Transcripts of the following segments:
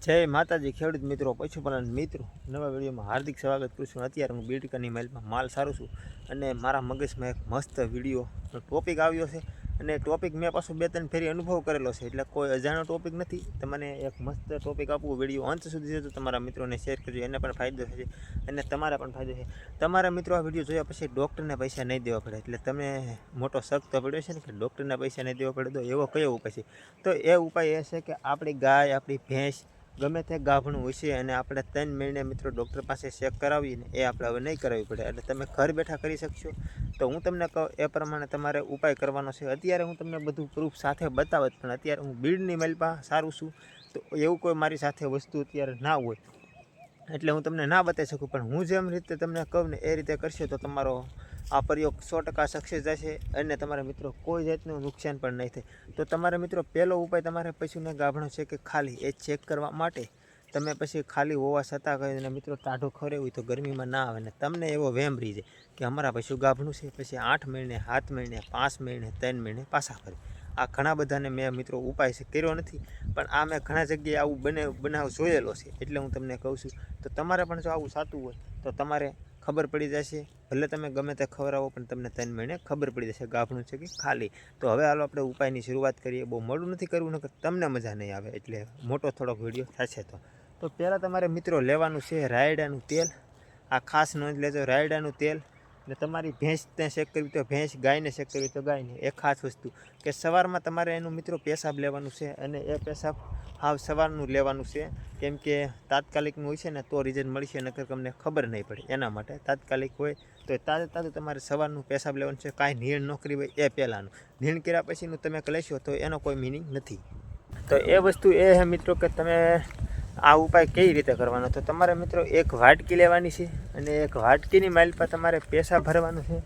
જય માતાજી ખેડૂત મિત્રો, પશુપાલન મિત્રો, નવા વિડીયોમાં હાર્દિક સ્વાગત કરું છું. અત્યારે હું બીટકાની માઇલમાં માલ સારું છું અને મારા મગજમાં એક મસ્ત વિડીયો ટોપિક આવ્યો છે અને ટોપિક મેં પાછું 2-3 ફેરી અનુભવ કરેલો છે, એટલે કોઈ અજાણ્યો ટોપિક નથી. તમને એક મસ્ત ટોપિક આપવું, વિડીયો અંત સુધી તો તમારા મિત્રોને શેર કરજો, એને પણ ફાયદો થશે અને તમારા પણ ફાયદો છે. તમારા મિત્રો આ વિડીયો જોયા પછી ડૉક્ટરને પૈસા નહીં દેવા પડે, એટલે તમે મોટો શક તો પડ્યો છે ને કે ડૉક્ટરને પૈસા નહીં દેવા પડે, તો એવો કયો ઉપાય છે? તો એ ઉપાય એ છે કે આપણી ગાય, આપણી ભેંસ ગમે તે ગાભણું હોય છે અને આપણે 3 મહિને મિત્રો ડૉક્ટર પાસે ચેક કરાવીને એ આપણે હવે નહીં કરાવવી પડે, એટલે તમે ઘર બેઠા કરી શકશો. તો હું તમને કહું એ પ્રમાણે તમારે ઉપાય કરવાનો છે. અત્યારે હું તમને બધું પ્રૂફ સાથે બતાવત, પણ અત્યારે હું બીડની માઇલમાં સારું છું, તો એવું કોઈ મારી સાથે વસ્તુ અત્યારે ના હોય એટલે હું તમને ના બતાવી શકું. પણ હું જેમ રીતે તમને કહું ને એ રીતે કરશો તો તમારો આ પ્રયોગ 100% સક્સેસ જશે અને તમારા મિત્રો કોઈ જાતનું નુકસાન પણ નહીં થાય. તો તમારા મિત્રો પહેલો ઉપાય, તમારે પશુને ગાભણો છે કે ખાલી એ ચેક કરવા માટે તમે પછી ખાલી હોવા છતાં કહીને મિત્રો ટાઢો ખરે હોય તો ગરમીમાં ના આવે ને તમને એવો વહેમ રહી જાય કે અમારા પશુ ગાભણું છે, પછી 8 મહિને, 7 મહિને, 5 મહિને, 3 મહિને પાછા ફરે. આ ઘણા બધાને મેં મિત્રો ઉપાય કર્યો નથી, પણ આ મેં ઘણા જગ્યાએ આવું બનાવ જોયેલો છે, એટલે હું તમને કહું છું. તો તમારે પણ જો આવું થતું હોય તો તમારે ખબર પડી જશે. ભલે તમે ગમે તે ખવડાવો પણ તમને 3 મહિને ખબર પડી જશે ગાભણું છે કે ખાલી. તો હવે હાલો આપણે ઉપાયની શરૂઆત કરીએ. બહુ મોડું નથી કરવું, નકર તમને મજા નહીં આવે, એટલે મોટો થોડોક વિડીયો થશે. તો પહેલાં તમારે મિત્રો લેવાનું છે રાયડાનું તેલ. આ ખાસ નોંધ લેજો, રાયડાનું તેલ. ને તમારી ભેંસને ચેક કરવી તો ભેંસ, ગાયને ચેક કરવી તો ગાયને. એ ખાસ વસ્તુ કે સવારમાં તમારે એનું મિત્રો પેશાબ લેવાનું છે અને એ પેશાબ હાવ સવારનું લેવાનું છે, કેમ કે તાત્કાલિકનું હોય છે ને તો રિઝલ્ટ મળશે, નકર તમને ખબર નહીં પડે. એના માટે તાત્કાલિક હોય તો તાજું તમારે સવારનું પેશાબ લેવાનું છે. કાંઈ નીણ ન કરી હોય એ પહેલાંનું. નીણ કર્યા પછીનું તમે લેશો તો એનો કોઈ મિનિંગ નથી. તો એ વસ્તુ એ છે મિત્રો કે તમે આ ઉપાય કઈ રીતે કરવાનો. તો તમારે મિત્રો એક વાટકી લેવાની છે અને એક વાટકીની માઇલ પર તમારે પેશાબ ભરવાનું છે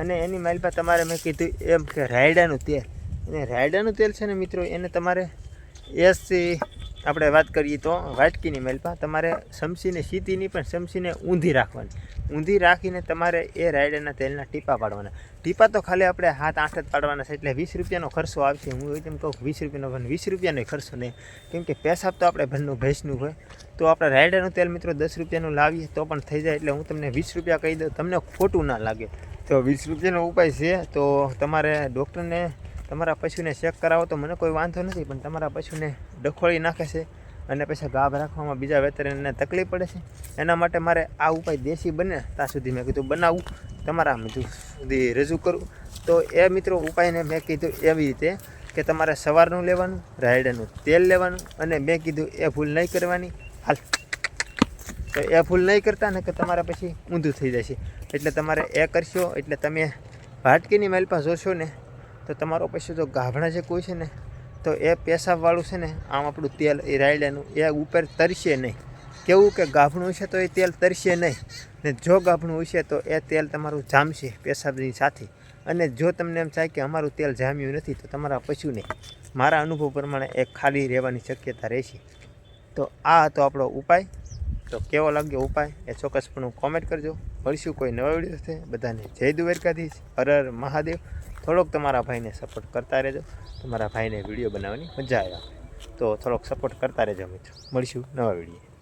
અને એની માઇલ પર તમારે મેં કીધું એમ કે રાયડાનું તેલ. અને રાયડાનું તેલ છે ને મિત્રો એને તમારે આપણે વાત કરીએ તો વાટકીની માઇલ પર તમારે સમસીને સીધીની પણ સમસીને ઊંધી રાખવાની. ઊંધી રાખીને તમારે એ રાયડાના તેલના ટીપા પાડવાના. ટીપા તો ખાલી આપણે 7-8 જ પાડવાના છે, એટલે 20 રૂપિયાનો ખર્ચો આવશે. હું એમ કહું 20 રૂપિયાનો, પણ 20 રૂપિયાનો ખર્ચો નહીં, કેમ કે પેશાબ તો આપણે ભરનું ભેંસનું હોય. તો આપણે રાયડાનું તેલ મિત્રો 10 રૂપિયાનું લાવીએ તો પણ થઈ જાય, એટલે હું તમને 20 રૂપિયા કહી દઉં, તમને ખોટું ના લાગે. તો 20 રૂપિયાનો ઉપાય છે. તો તમારે ડૉક્ટરને તમારા પશુને ચેક કરાવો તો મને કોઈ વાંધો નથી, પણ તમારા પશુને ડખોળી નાખે છે અને પછી ગાભ રાખવામાં બીજા વેતરને તકલીફ પડે છે. એના માટે મારે આ ઉપાય દેશી બને ત્યાં સુધી મેં કીધું બનાવું, તમારા સુધી રજૂ કરું. તો એ મિત્રો ઉપાયને મેં કીધું એવી રીતે કે તમારે સવારનું લેવાનું, રાયડાનું તેલ લેવાનું અને મેં કીધું એ ભૂલ નહીં કરવાની. હાલ, તો એ ભૂલ નહીં કરતા ને કે તમારા પછી ઊંધું થઈ જશે. એટલે તમારે એ કરશો એટલે તમે વાટકીની માઇલ પાસે જોશો ને તો તમારો પશુ જો ગાભણા જે કોઈ છે ને તો એ પેશાબવાળું છે ને આમ આપણું તેલ એ રાયડાનું એ ઉપર તરશે નહીં. કેવું કે ગાભણું છે તો એ તેલ તરશે નહીં, ને જો ગાભણું હોય છે તો એ તેલ તમારું જામશે પેશાબની સાથે. અને જો તમને એમ થાય કે અમારું તેલ જામ્યું નથી તો તમારા પશુને મારા અનુભવ પ્રમાણે એ ખાલી રહેવાની શક્યતા રહેશે. તો આ હતો આપણો ઉપાય. તો કેવો લાગ્યો ઉપાય એ ચોક્કસપણે કોમેન્ટ કરજો. મળીશું કોઈ નવા વિડીયો સાથે. બધાને જય દ્વારકાધીશ, હર હર મહાદેવ. થોડોક તમારા ભાઈને સપોર્ટ કરતા રહેજો. તમારા ભાઈને વિડીયો બનાવવાની મજા આવે તો થોડોક સપોર્ટ કરતા રહેજો મિત્રો. મળીશું નવા વિડીયો.